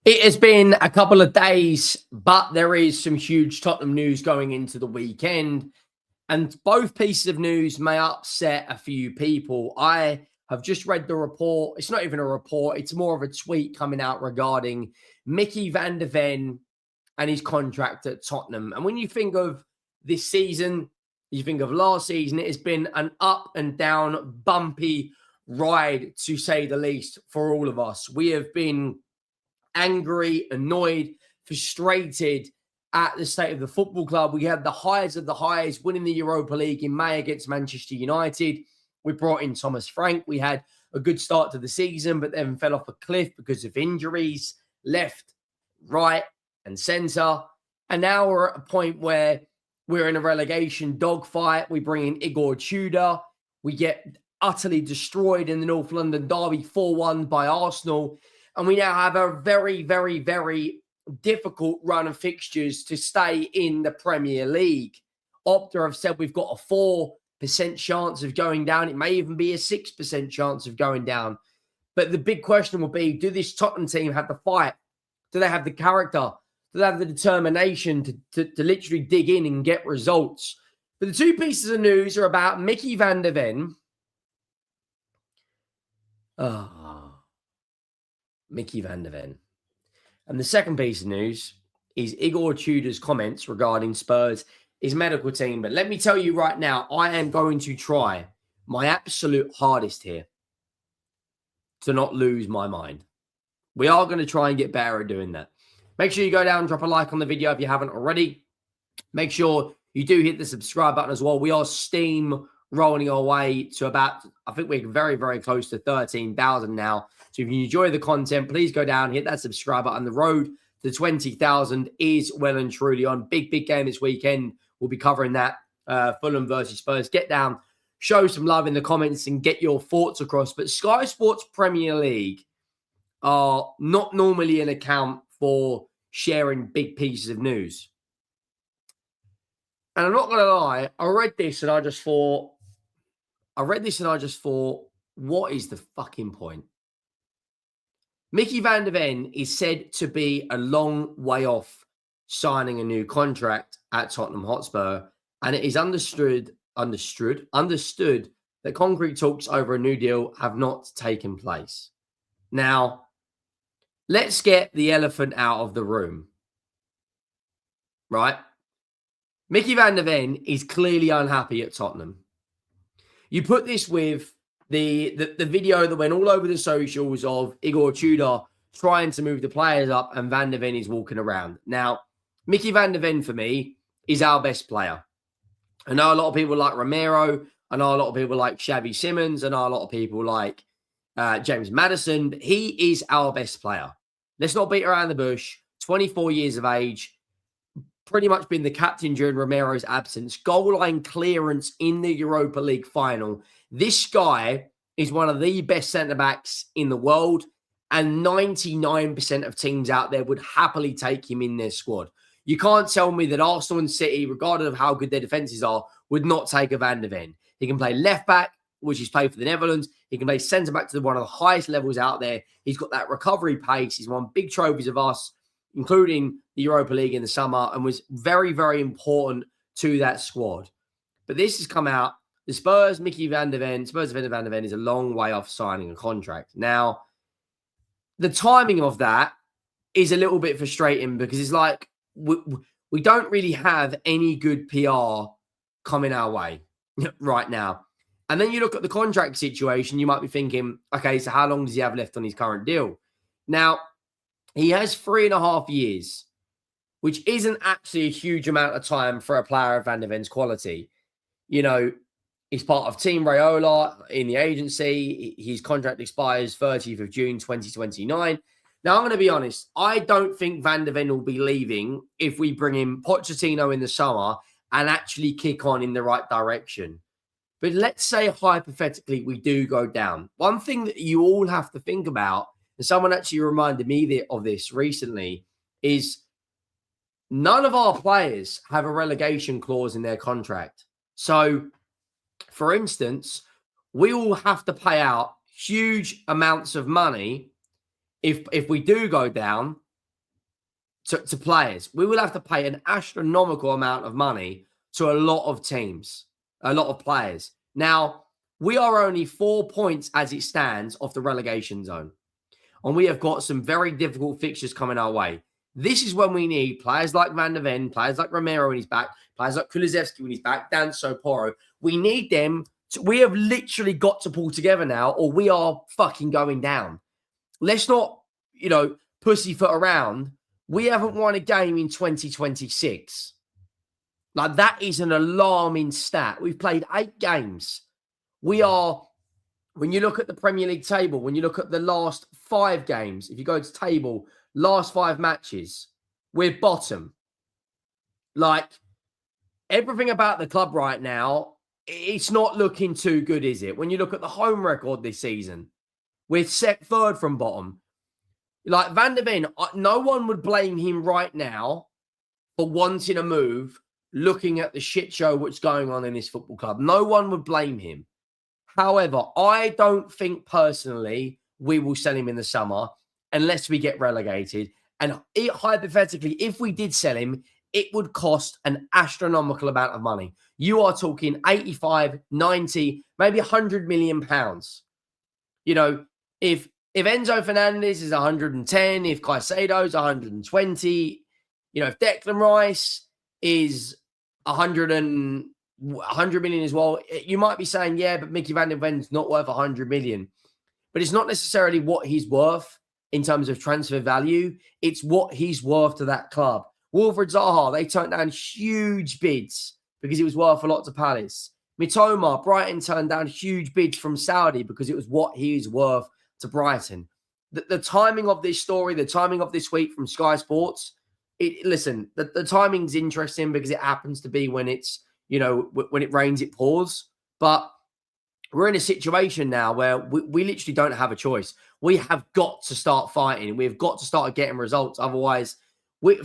It has been a couple of days, but there is some huge Tottenham news going into the weekend. And both pieces of news may upset a few people. I have just read the report. It's not even a report, it's more of a tweet coming out regarding Micky van der Ven and his contract at Tottenham. And when you think of this season, you think of last season, it has been an up and down, bumpy ride, to say the least, for all of us. We have been angry, annoyed, frustrated at the state of the football club. We had the highs of the highs, winning the Europa League in May against Manchester United. We brought in Thomas Frank. We had a good start to the season, but then fell off a cliff because of injuries, left, right, and centre. And now we're at a point where we're in a relegation dogfight. We bring in Igor Tudor. We get utterly destroyed in the North London derby, 4-1 by Arsenal. And we now have a very, very, very difficult run of fixtures to stay in the Premier League. Opta have said we've got a 4% chance of going down. It may even be a 6% chance of going down. But the big question will be, do this Tottenham team have the fight? Do they have the character? Do they have the determination to literally dig in and get results? But the two pieces of news are about Micky van der Ven. Micky van der Ven. And the second piece of news is Igor Tudor's comments regarding Spurs, his medical team. But let me tell you right now, I am going to try my absolute hardest here to not lose my mind. We are going to try and get better at doing that. Make sure you go down and drop a like on the video if you haven't already. Make sure you do hit the subscribe button as well. We are steam rolling our way to about, I think we're very, very close to 13,000 now. So if you enjoy the content, please go down, hit that subscribe button. The road to 20,000 is well and truly on. Big game this weekend. We'll be covering that. Fulham versus Spurs. Get down, show some love in the comments and get your thoughts across. But Sky Sports Premier League are not normally an account for sharing big pieces of news. And I'm not going to lie, I read this and I just thought, what is the fucking point? Micky van der Ven is said to be a long way off signing a new contract at Tottenham Hotspur, and it is understood that concrete talks over a new deal have not taken place. Now, let's get the elephant out of the room, right? Micky van der Ven is clearly unhappy at Tottenham. You put this with the video that went all over the socials of Igor Tudor trying to move the players up and Van der Ven is walking around. Now, Micky van der Ven, for me, is our best player. I know a lot of people like Romero. I know a lot of people like Xavi Simons. I know a lot of people like James Maddison. But he is our best player. Let's not beat around the bush. 24 years of age. Pretty much been the captain during Romero's absence. Goal line clearance in the Europa League final. This guy is one of the best centre-backs in the world, and 99% of teams out there would happily take him in their squad. You can't tell me that Arsenal and City, regardless of how good their defences are, would not take a Van der Ven. He can play left-back, which he's played for the Netherlands. He can play centre-back to one of the highest levels out there. He's got that recovery pace. He's won big trophies of us, including the Europa League in the summer, and was very, very important to that squad. But this has come out. The Spurs, Micky van der Ven, Spurs Van der Ven is a long way off signing a contract. Now, the timing of that is a little bit frustrating because it's like we don't really have any good PR coming our way right now. And then you look at the contract situation, you might be thinking, okay, so how long does he have left on his current deal? Now, he has 3.5 years, which isn't actually a huge amount of time for a player of Van der Ven's quality. You know, he's part of Team Raiola in the agency. His contract expires 30th of June, 2029. Now, I'm going to be honest. I don't think Van der Ven will be leaving if we bring in Pochettino in the summer and actually kick on in the right direction. But let's say, hypothetically, we do go down. One thing that you all have to think about, and someone actually reminded me of this recently, is none of our players have a relegation clause in their contract. So, for instance, we will have to pay out huge amounts of money if we do go down to players. We will have to pay an astronomical amount of money to a lot of teams, a lot of players. Now, we are only 4 points as it stands off the relegation zone. And we have got some very difficult fixtures coming our way. This is when we need players like Van der Ven, players like Romero when he's back, players like Kulusevski when he's back, Danso, Porro. We need them. We have literally got to pull together now, or we are fucking going down. Let's not, pussyfoot around. We haven't won a game in 2026. Like, that is an alarming stat. We've played 8 games. We are, when you look at the Premier League table, when you look at the last 5 games, if you go to table, last 5 matches, we're bottom. Like, everything about the club right now, it's not looking too good, is it? When you look at the home record this season, we're set 3rd from bottom. Like, Van der Ven, no one would blame him right now for wanting a move, looking at the shit show what's going on in this football club. No one would blame him. However, I don't think personally we will sell him in the summer unless we get relegated. And hypothetically, if we did sell him, it would cost an astronomical amount of money. You are talking 85, 90, maybe 100 million pounds. If Enzo Fernandez is 110, if Caicedo's 120, if Declan Rice is 100 million as well, you might be saying, yeah, but Micky van der Ven's not worth 100 million. But it's not necessarily what he's worth in terms of transfer value. It's what he's worth to that club. Wilfried Zaha, they turned down huge bids because it was worth a lot to Palace. Mitoma, Brighton turned down huge bids from Saudi because it was what he is worth to Brighton. The timing of this story, the timing of this week from Sky Sports, the timing's interesting because it happens to be when it's, when it rains, it pours. But we're in a situation now where we literally don't have a choice. We have got to start fighting. We've got to start getting results. Otherwise, we're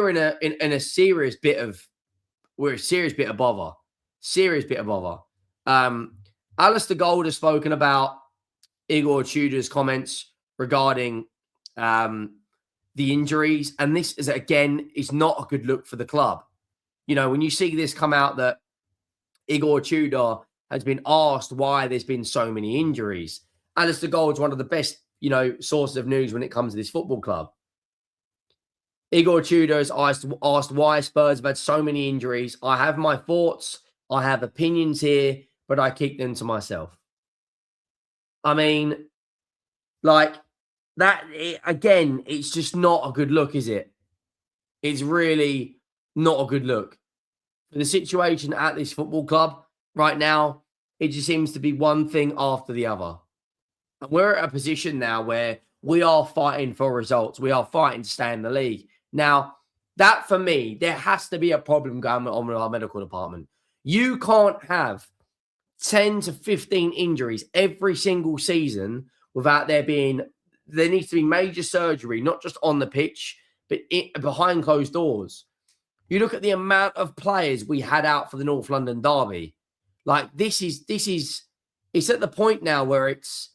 in a serious bit of bother. Serious bit of bother. Alistair Gold has spoken about Igor Tudor's comments regarding the injuries, and this is not a good look for the club. When you see this come out that Igor Tudor has been asked why there's been so many injuries, Alistair Gold's one of the best, sources of news when it comes to this football club. Igor Tudor has asked why Spurs have had so many injuries. I have my thoughts, I have opinions here, but I keep them to myself. I mean, like, it's just not a good look, is it? It's really not a good look. For the situation at this football club right now, it just seems to be one thing after the other. And we're at a position now where we are fighting for results. We are fighting to stay in the league. Now, that for me, there has to be a problem going on with our medical department. You can't have 10 to 15 injuries every single season without there needs to be major surgery, not just on the pitch, but behind closed doors. You look at the amount of players we had out for the North London derby. Like, it's at the point now where it's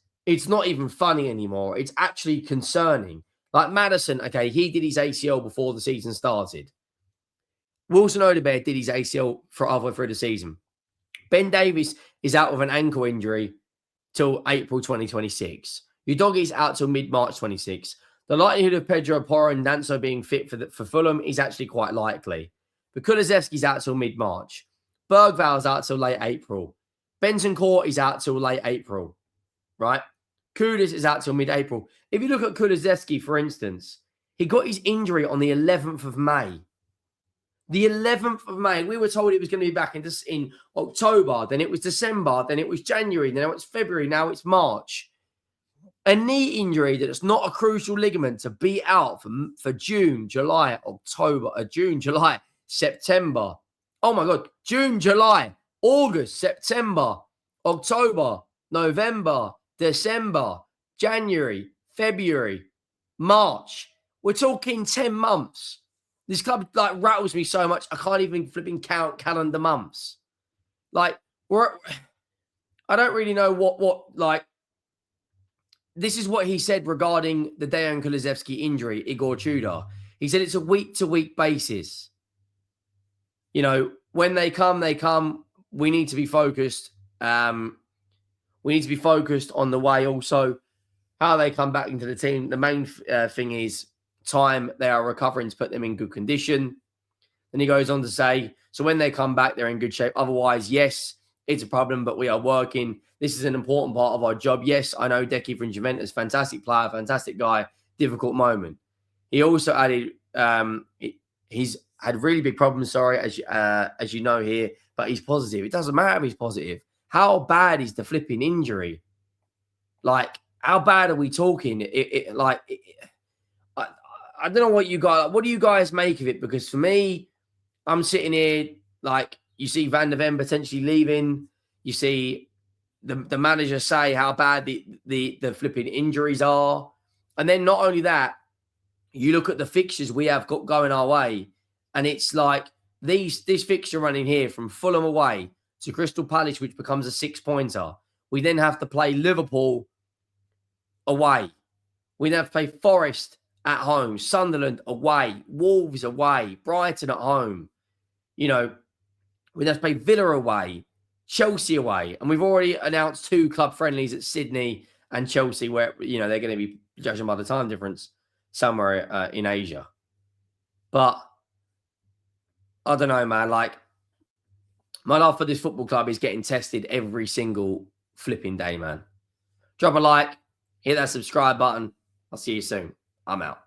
not even funny anymore. It's actually concerning. Like Maddison, okay, he did his ACL before the season started. Wilson Odobert did his ACL halfway through the season. Ben Davies is out with an ankle injury till April 2026. Udogie's out till mid-March 26. The likelihood of Pedro Porro and Danso being fit for Fulham is actually quite likely. But Kulusevski's out till mid-March. Bergval's out till late April. Bentancur is out till late April, right? Kudus is out till mid-April. If you look at Kulusevski, for instance, he got his injury on the 11th of May. The 11th of May, we were told it was going to be back in October, then it was December, then it was January, then it was February, now it's March. A knee injury that's not a crucial ligament to be out for June, July, September. Oh my God, June, July, August, September, October, November, December, January, February, March. We're talking 10 months. This club rattles me so much, I can't even flipping count calendar months. I don't really know what this is what he said regarding the Dejan Kulusevski injury, Igor Tudor. He said it's a week-to-week basis. You know, when they come, they come. We need to be focused. We need to be focused on the way also how they come back into the team. The main thing is time they are recovering to put them in good condition. Then he goes on to say, so when they come back, they're in good shape. Otherwise, yes, it's a problem, but we are working. This is an important part of our job. Yes, I know Decky from Juventus, fantastic player, fantastic guy, difficult moment. He also added, he's had really big problems, as you know here, but he's positive. It doesn't matter if he's positive. How bad is the flipping injury? Like, how bad are we talking? I don't know what do you guys make of it? Because for me, I'm sitting here, like, you see Van der Ven potentially leaving. You see the manager say how bad the flipping injuries are. And then not only that, you look at the fixtures we have got going our way, and it's like this fixture running here from Fulham away to Crystal Palace, which becomes a 6-pointer. We then have to play Liverpool away. We then have to play Forest at home, Sunderland away, Wolves away, Brighton at home. You know, we have to play Villa away, Chelsea away. And we've already announced 2 club friendlies at Sydney and Chelsea where, you know, they're going to be judging by the time difference somewhere in Asia. But I don't know, man. Like, my love for this football club is getting tested every single flipping day, man. Drop a like, hit that subscribe button. I'll see you soon. I'm out.